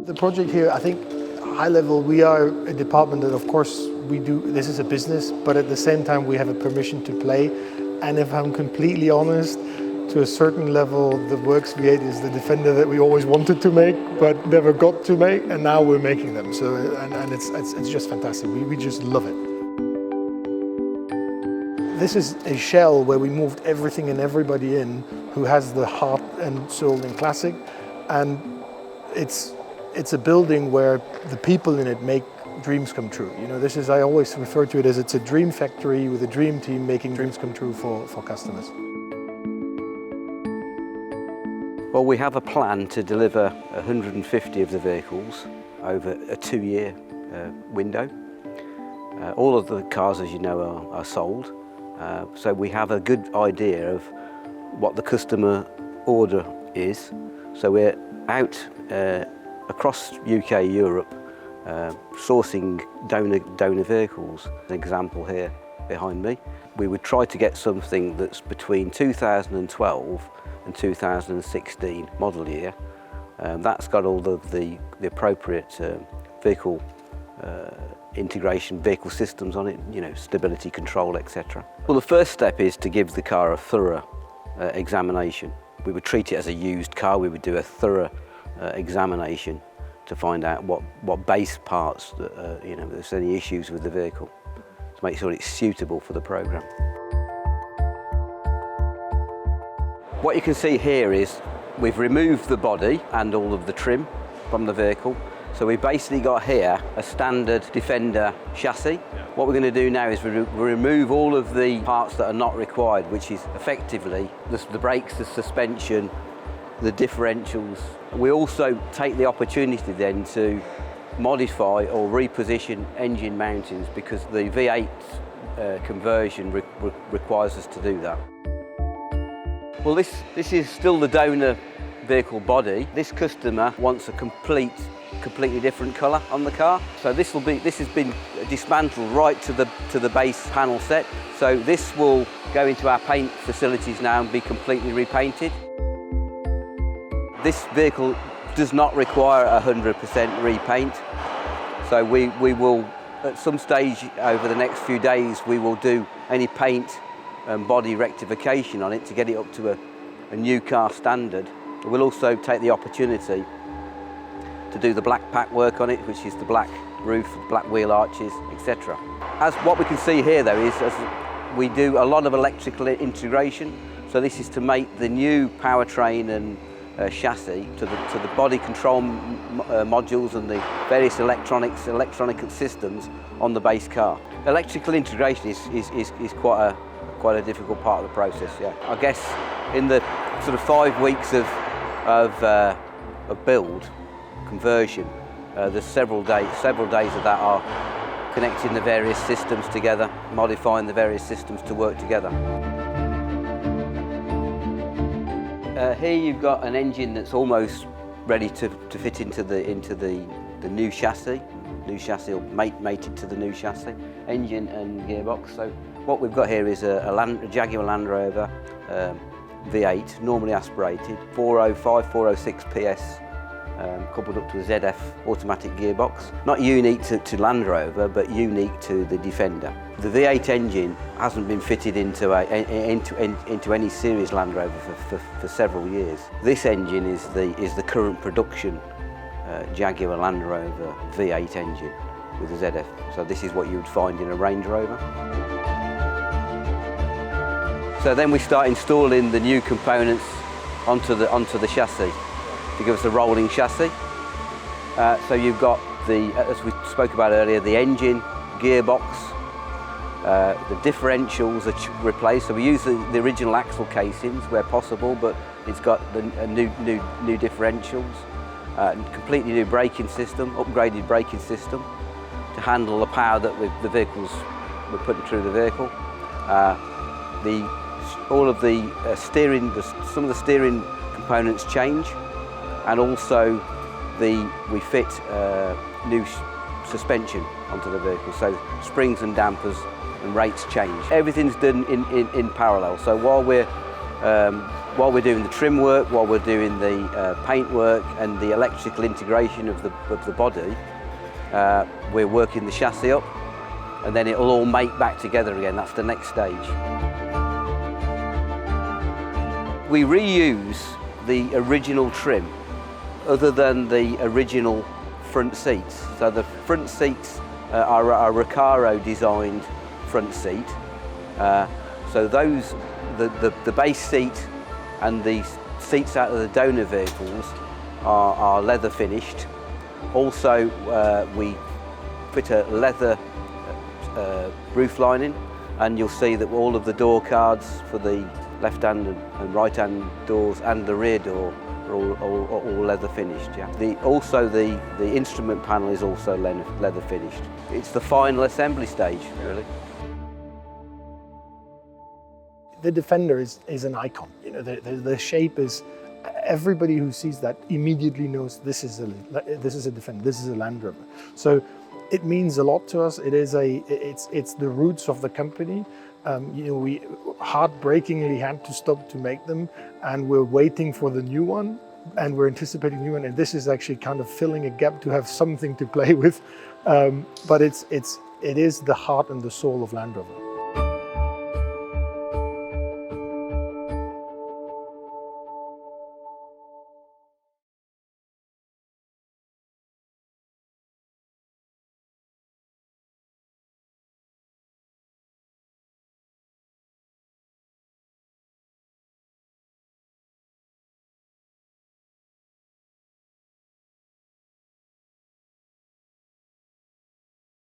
The project here, I think, high level, we are a department that, of course, this is a business, but at the same time we have a permission to play. And if I'm completely honest, to a certain level, the Works V8 is the Defender that we always wanted to make, but never got to make, and now we're making them. So, and it's just fantastic. We just love it. This is a shell where we moved everything and everybody in who has the heart and soul in classic, and it's a building where the people in it make dreams come true. You know, I always refer to it as it's a dream factory with a dream team making dreams come true for customers. Well, we have a plan to deliver 150 of the vehicles over a 2-year window. All of the cars, as you know, are sold. So we have a good idea of what the customer order is. So we're out across UK, Europe, sourcing donor vehicles. An example here behind me. We would try to get something that's between 2012 and 2016 model year. That's got all the appropriate vehicle integration, vehicle systems on it, you know, stability control, etc. Well, the first step is to give the car a thorough examination. We would treat it as a used car. We would do a thorough examination to find out what base parts, you know, if there's any issues with the vehicle, to make sure it's suitable for the programme. What you can see here is we've removed the body and all of the trim from the vehicle. So we've basically got here a standard Defender chassis. What we're going to do now is we remove all of the parts that are not required, which is effectively the brakes, the suspension, the differentials. We also take the opportunity then to modify or reposition engine mountings because the V8 conversion requires us to do that. Well, this is still the donor vehicle body. This customer wants a completely different colour on the car. So this has been dismantled right to the base panel set. So this will go into our paint facilities now and be completely repainted. This vehicle does not require 100% repaint. So we will, at some stage over the next few days, we will do any paint and body rectification on it to get it up to a new car standard. We'll also take the opportunity to do the black pack work on it, which is the black roof, black wheel arches, etc. As what we can see here though is we do a lot of electrical integration. So this is to make the new powertrain and chassis to the body control modules and the various electronic systems on the base car. Electrical integration is quite a difficult part of the process. Yeah, I guess in the sort of 5 weeks of build conversion, there's several days of that are connecting the various systems together, modifying the various systems to work together. Here you've got an engine that's almost ready to fit into the new chassis. New chassis or mated to the new chassis, engine and gearbox. So what we've got here is a Jaguar Land Rover V8, normally aspirated, 405, 406 PS, coupled up to a ZF automatic gearbox. Not unique to Land Rover, but unique to the Defender. The V8 engine hasn't been fitted into any series Land Rover for several years. This engine is the current production Jaguar Land Rover V8 engine with a ZF. So this is what you would find in a Range Rover. So then we start installing the new components onto the chassis to give us a rolling chassis. So you've got as we spoke about earlier, the engine, gearbox, the differentials are replaced. So we use the original axle casings where possible, but it's got the new differentials, completely new braking system, upgraded braking system to handle the power that the vehicles we're putting through the vehicle. All of the steering, some of the steering components change, and also we fit new suspension onto the vehicle, so springs and dampers and rates change. Everything's done in parallel. So while we're while we're doing the trim work, while we're doing the paint work and the electrical integration of the body, we're working the chassis up, and then it'll all mate back together again. That's the next stage. We reuse the original trim other than the original front seats. So the front seats are a Recaro designed front seat. So those, the base seat and the seats out of the donor vehicles are leather finished. Also, we fit a leather roof lining, and you'll see that all of the door cards for the left-hand and right-hand doors and the rear door are all leather finished. Yeah. Also the instrument panel is also leather finished. It's the final assembly stage, really. The Defender is an icon. You know, the shape is. Everybody who sees that immediately knows this is a Defender. This is a Land Rover. So it means a lot to us. It's the roots of the company. You know, we heartbreakingly had to stop to make them, and we're waiting for the new one, and we're anticipating the new one. And this is actually kind of filling a gap to have something to play with. But it is the heart and the soul of Land Rover.